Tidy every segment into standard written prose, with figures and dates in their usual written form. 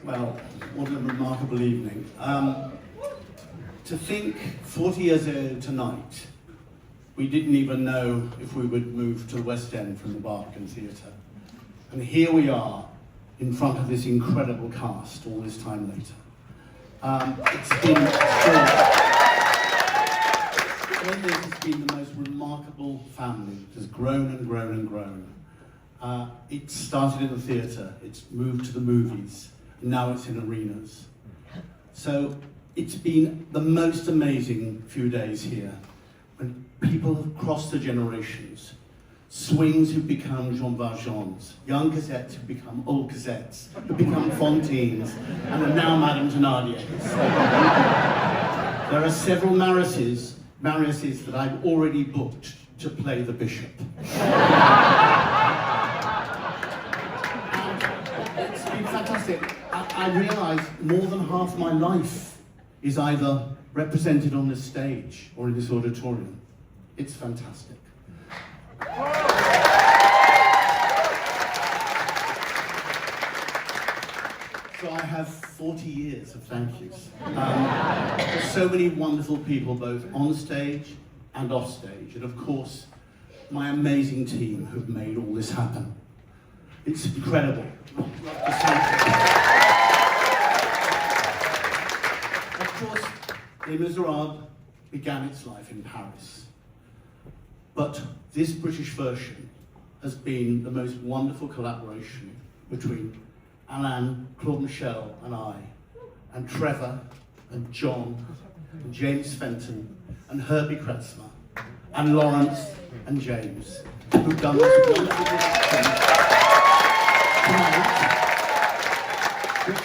Well, what a remarkable evening. To think 40 years ago tonight, we didn't even know if we would move to the West End from the Barbican Theatre. And here we are, in front of this incredible cast all this time later. It's been has been the most remarkable family. It has grown and grown and grown. It started in the theatre, it's moved to the movies, and now it's in arenas. So it's been the most amazing few days here, when people have crossed the generations. Swings who've become Jean Valjeans, young Cazettes who've become old Cazettes, who've become Fontines, and are now Madame Thénardiers. There are several Mariuses that I've already booked to play the bishop. And it's been fantastic. I realise more than half my life is either represented on this stage or in this auditorium. It's fantastic. So I have 40 years of thank yous. There's so many wonderful people, both on stage and off stage, and of course, my amazing team who've made all this happen. It's incredible. Of course, Les Misérables began its life in Paris. But this British version has been the most wonderful collaboration between Alain, Claude Michel and I, and Trevor, and John, and James Fenton, and Herbie Kretzmer, and Lawrence, and James, who've done this wonderful thing tonight, which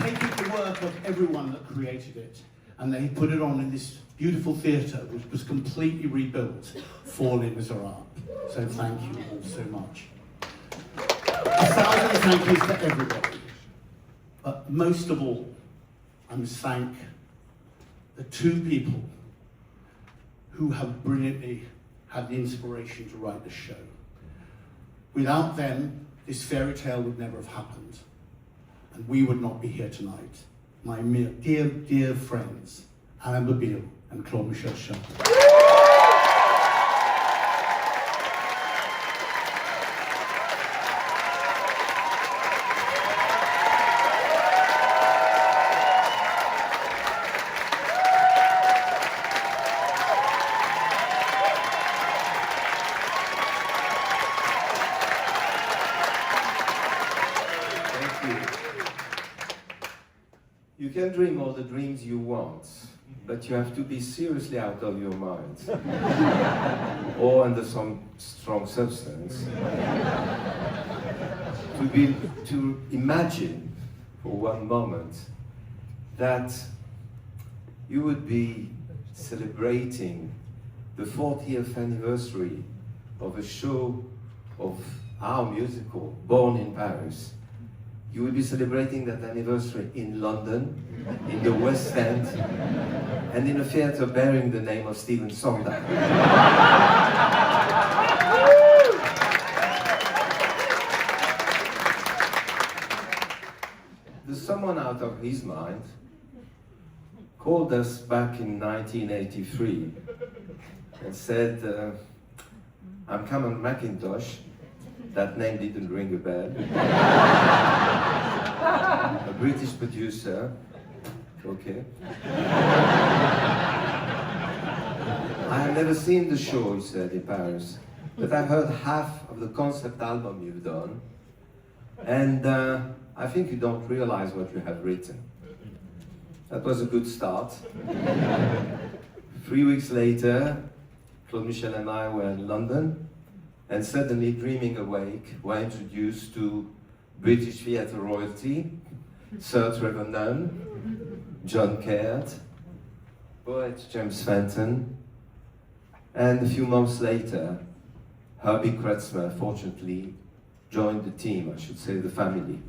taken the work of everyone that created it, and they put it on in this beautiful theatre, which was completely rebuilt for Les Misérables. So thank you all so much. 1,000 thank yous to everybody. But most of all, I must thank the two people who have brilliantly had the inspiration to write this show. Without them, this fairy tale would never have happened, and we would not be here tonight. My dear, dear friends, Alain Babille and Claude Michel Chapman. You can dream all the dreams you want, but you have to be seriously out of your mind or under some strong substance to imagine for one moment that you would be celebrating the 40th anniversary of a show of our musical, Born in Paris. You will be celebrating that anniversary in London, in the West End, and in a theatre bearing the name of Stephen Sondheim. There's someone out of his mind called us back in 1983 and said, I'm Cameron McIntosh. That name didn't ring a bell. A British producer, okay. I have never seen the show, he said, in Paris, but I've heard half of the concept album you've done, and I think you don't realize what you have written. That was a good start. 3 weeks later, Claude Michel and I were in London, and suddenly, dreaming awake, we're introduced to British theatre royalty, Sir Trevor Nunn, John Caird, poet James Fenton, and a few months later, Herbie Kretzmer, fortunately, joined the team, I should say the family.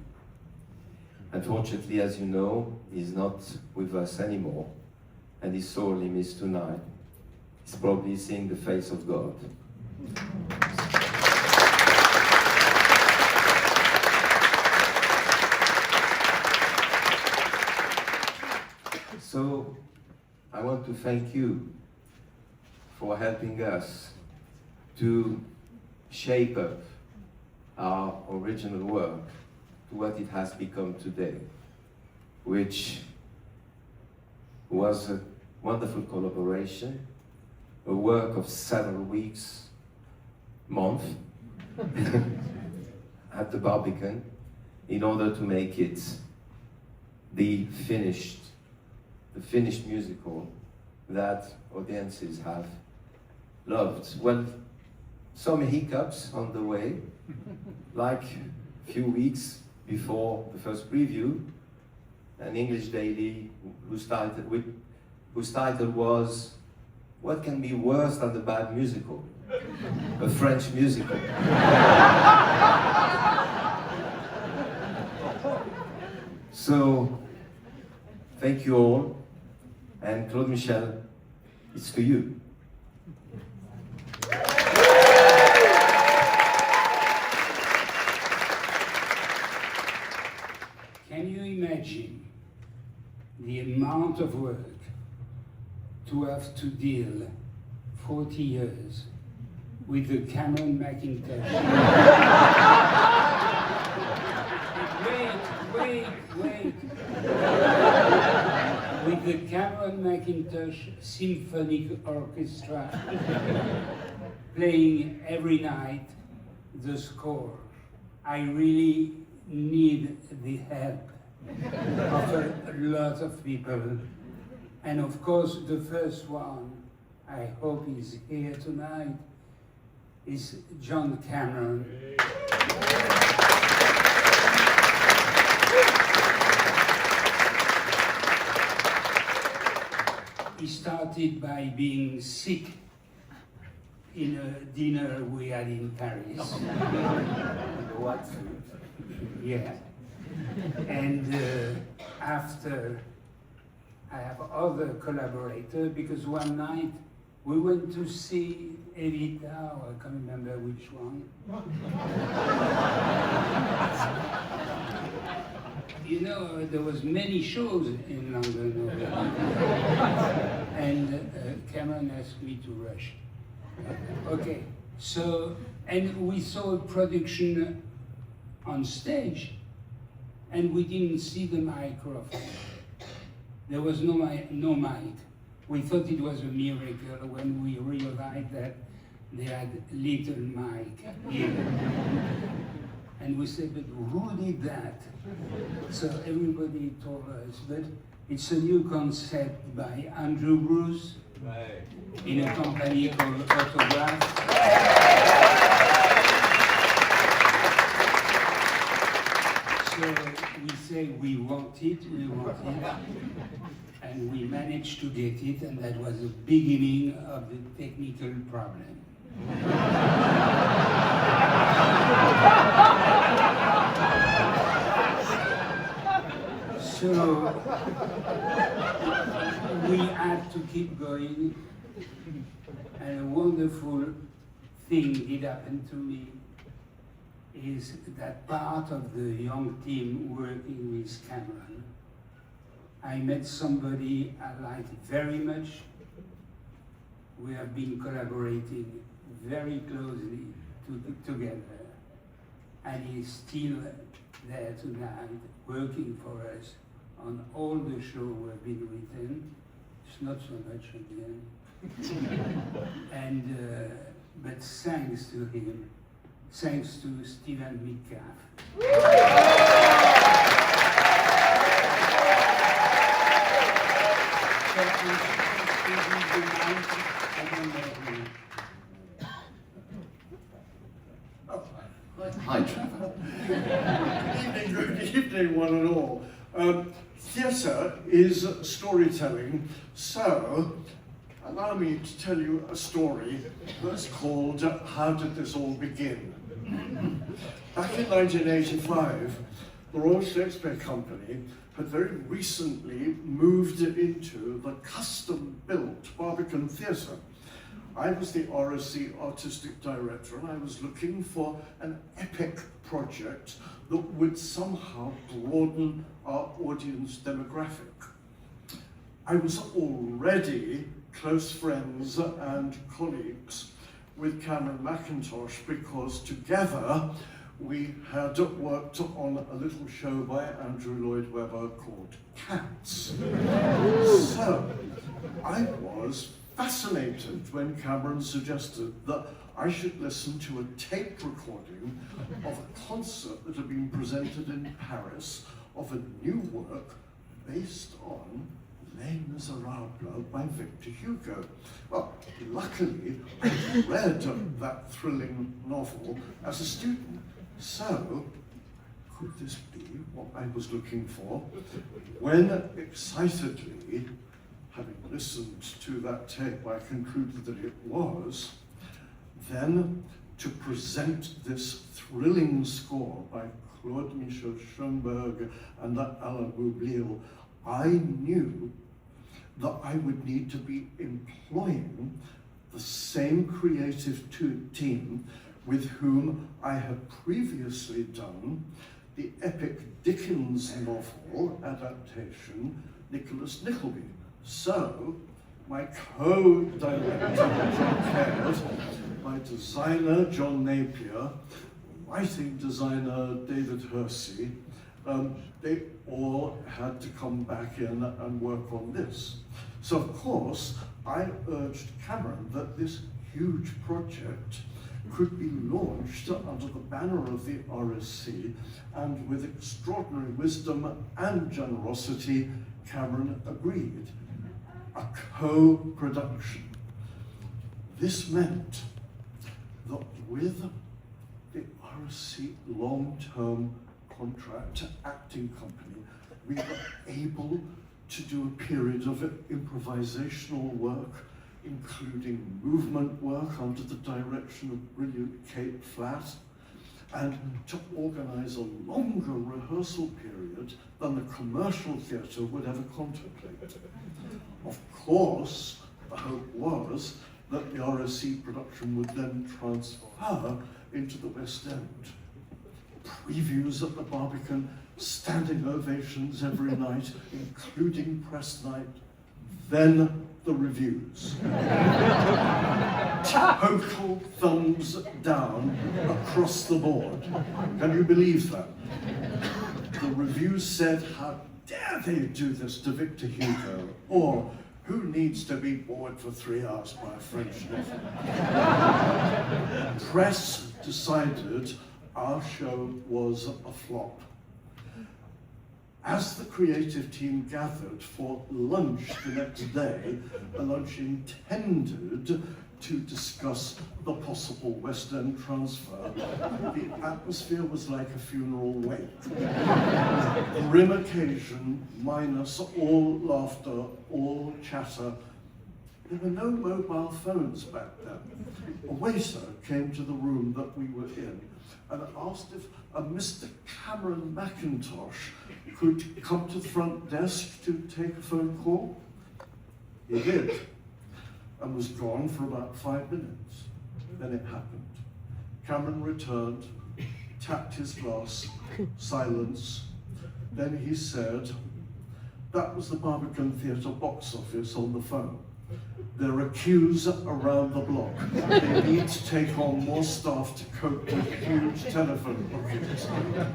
Unfortunately, as you know, he's not with us anymore, and he's sorely missed tonight. He's probably seeing the face of God. to thank you for helping us to shape up our original work to what it has become today, which was a wonderful collaboration, a work of several weeks, months, at the Barbican, in order to make it the finished musical that audiences have loved. Well, some hiccups on the way, like a few weeks before the first preview, an English daily whose title was, "What can be worse than a bad musical?" A French musical. So, thank you all, and Claude Michel, it's to you. Can you imagine the amount of work to have to deal 40 years with the Cameron Macintosh? Wait. With the Cameron Macintosh Symphonic Orchestra playing every night the score. I really need the help of a lot of people. And of course, the first one, I hope he's here tonight, is John Cameron. He started by being sick in a dinner we had in Paris. What? Yeah. And after, I have other collaborators, because one night we went to see Evita, or I can't remember which one. You know, there was many shows in London and Cameron asked me to rush. Okay, so, and we saw a production on stage, and we didn't see the microphone. There was no mic. We thought it was a miracle when we realized that they had little mic here. And we said, but who did that? So everybody told us, but it's a new concept by Andrew Bruce, right, in a company called Autograph. So we say we want it, and we managed to get it, and that was the beginning of the technical problem. So we had to keep going, and a wonderful thing did happen to me is that part of the young team working with Cameron, I met somebody I like very much. We have been collaborating very closely together, and he's still there tonight, working for us on all the shows we've been written. It's not so much again. And, but thanks to him, thanks to Stephen Metcalf. Hi, Trevor. Good evening, one and all. Theatre is storytelling, so allow me to tell you a story that's called How Did This All Begin? Back in 1985, the Royal Shakespeare Company had very recently moved into the custom-built Barbican Theatre. I was the RSC Artistic Director, and I was looking for an epic project that would somehow broaden our audience demographic. I was already close friends and colleagues with Cameron McIntosh because together we had worked on a little show by Andrew Lloyd Webber called Cats. So I was fascinated when Cameron suggested that I should listen to a tape recording of a concert that had been presented in Paris of a new work based on Les Misérables by Victor Hugo. Well, luckily, I read that thrilling novel as a student. So, could this be what I was looking for? When excitedly, having listened to that tape, I concluded that it was, then to present this thrilling score by Claude Michel Schoenberg and Alain Boublil, I knew that I would need to be employing the same creative team with whom I had previously done the epic Dickens novel adaptation, Nicholas Nickleby. So, my co-director, John Caird, my designer, John Napier, lighting designer, David Hersey, they all had to come back in and work on this. So of course, I urged Cameron that this huge project could be launched under the banner of the RSC, and with extraordinary wisdom and generosity, Cameron agreed. A co-production. This meant that with the RSC long-term contract acting company, we were able to do a period of improvisational work, including movement work under the direction of brilliant Kate Flatt, and to organize a longer rehearsal period than the commercial theatre would ever contemplate. Of course, the hope was that the RSC production would then transfer into the West End. Previews at the Barbican, standing ovations every night, including press night, then the reviews. Total thumbs down across the board. Can you believe that? The reviews said, how dare they do this to Victor Hugo? Or, who needs to be bored for 3 hours by a French novel? Press decided our show was a flop. As the creative team gathered for lunch the next day, a lunch intended to discuss the possible West End transfer, the atmosphere was like a funeral wake. Grim occasion, minus all laughter, all chatter. There were no mobile phones back then. A waiter came to the room that we were in and asked if a Mr. Cameron McIntosh could come to the front desk to take a phone call. He did, and was gone for about 5 minutes. Then it happened. Cameron returned, tapped his glass, silence. Then he said, that was the Barbican Theatre box office on the phone. There are queues around the block. They need to take on more staff to cope with huge telephone bookings.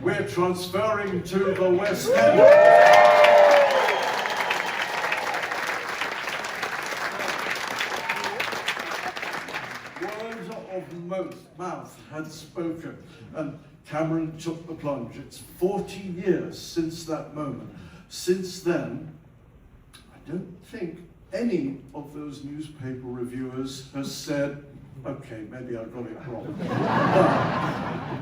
We're transferring to the West End. Word of mouth had spoken, and Cameron took the plunge. It's 40 years since that moment. Since then, I don't think any of those newspaper reviewers has said, okay, maybe I got it wrong.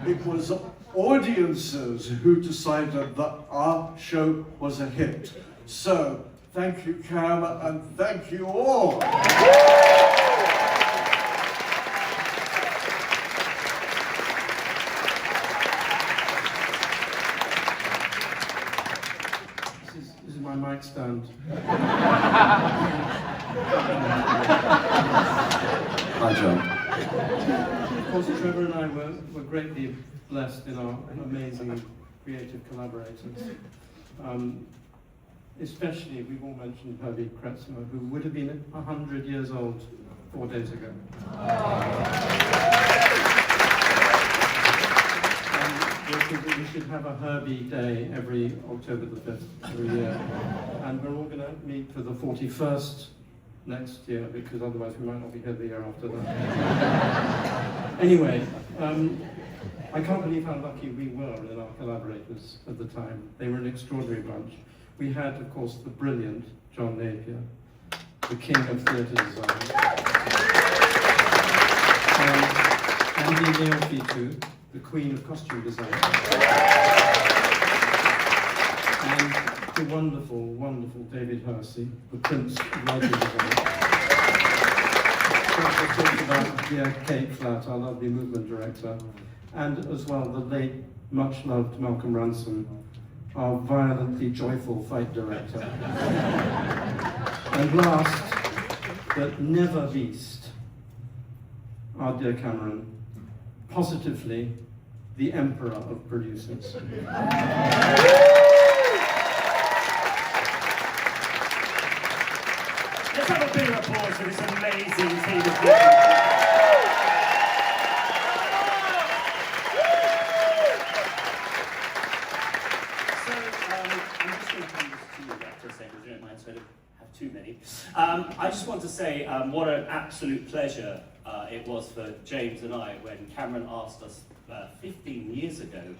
But it was audiences who decided that our show was a hit. So, thank you, Cam, and thank you all. This is my mic stand. Hi, John. Of course, Trevor and I were greatly blessed in our amazing creative collaborators. especially, we've all mentioned Herbie Kretzmer, who would have been 100 years old 4 days ago. We should have a Herbie Day every October the 5th every year. And we're all going to meet for the 41st next year, because otherwise we might not be here the year after that. Anyway, I can't believe how lucky we were in our collaborators at the time. They were an extraordinary bunch. We had, of course, the brilliant John Napier, the king of theatre design. And Andy Alfie too, the queen of costume design. And the wonderful, wonderful David Hersey, the prince of lighting design. We talked about dear Kate Flatt, our lovely movement director, and as well the late, much-loved Malcolm Ransom, our violently joyful fight director. And last, but never least, our dear Cameron, positively the emperor of producers. Let's have a big applause for this amazing team of people. Too many. I just want to say what an absolute pleasure it was for James and I when Cameron asked us 15 years ago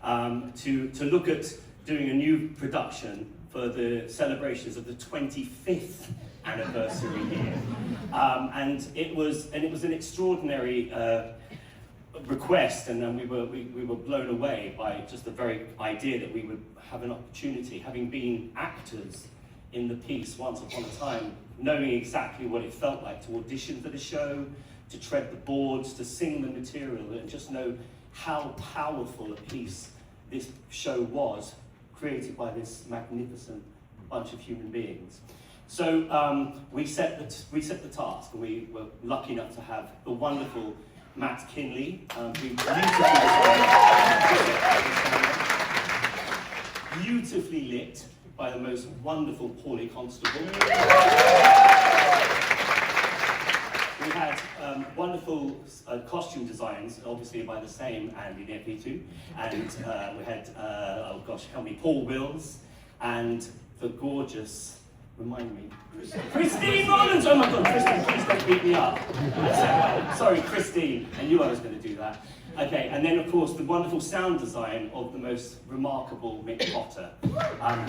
to look at doing a new production for the celebrations of the 25th anniversary year. And it was an extraordinary request, and then we were blown away by just the very idea that we would have an opportunity, having been actors in the piece once upon a time, knowing exactly what it felt like to audition for the show, to tread the boards, to sing the material, and just know how powerful a piece this show was, created by this magnificent bunch of human beings. So we set the task, and we were lucky enough to have the wonderful Matt Kinley, who beautifully lit by the most wonderful Paulie Constable. We had wonderful costume designs, obviously by the same Andy Neppy too. And we had, oh gosh, help me, Paul Wills, and the gorgeous, remind me, Christine Rollins! Oh my God, Christine, please don't beat me up. Sorry, Christine, I knew I was going to do that. Okay, and then of course the wonderful sound design of the most remarkable Mick Potter, who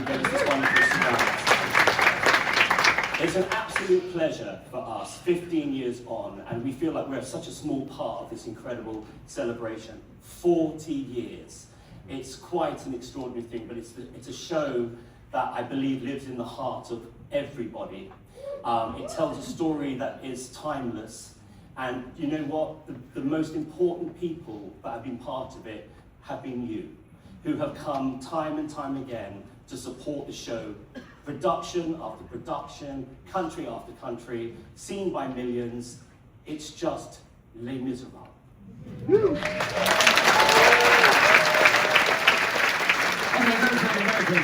gave us this wonderful sound. It's an absolute pleasure for us, 15 years on, and we feel like we're such a small part of this incredible celebration. 40 years. It's quite an extraordinary thing, but it's a show that I believe lives in the heart of everybody. It tells a story that is timeless. And you know what? The most important people that have been part of it have been you, who have come time and time again to support the show, production after production, country after country, seen by millions. It's just Les Misérables.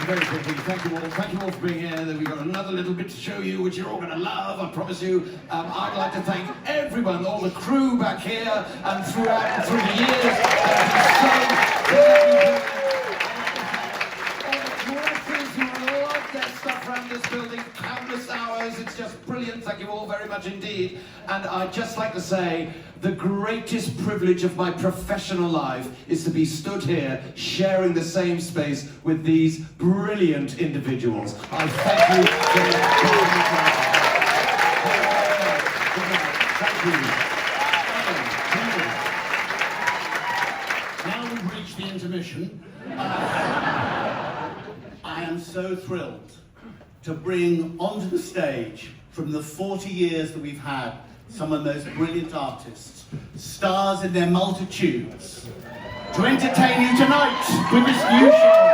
Very quickly, thank you all for being here. We've got another little bit to show you, which you're all going to love, I promise you. I'd like to thank everyone, all the crew back here and through the years. All the directors who love their stuff around this building, countless hours. It's just brilliant. Thank you all very much indeed. And I'd just like to say, the greatest privilege of my professional life is to be stood here sharing the same space with these brilliant individuals. I thank you very Now much. we've reached the intermission. I am so thrilled to bring onto the stage, from the 40 years that we've had, some of those brilliant artists, stars in their multitudes, to entertain you tonight with this new show.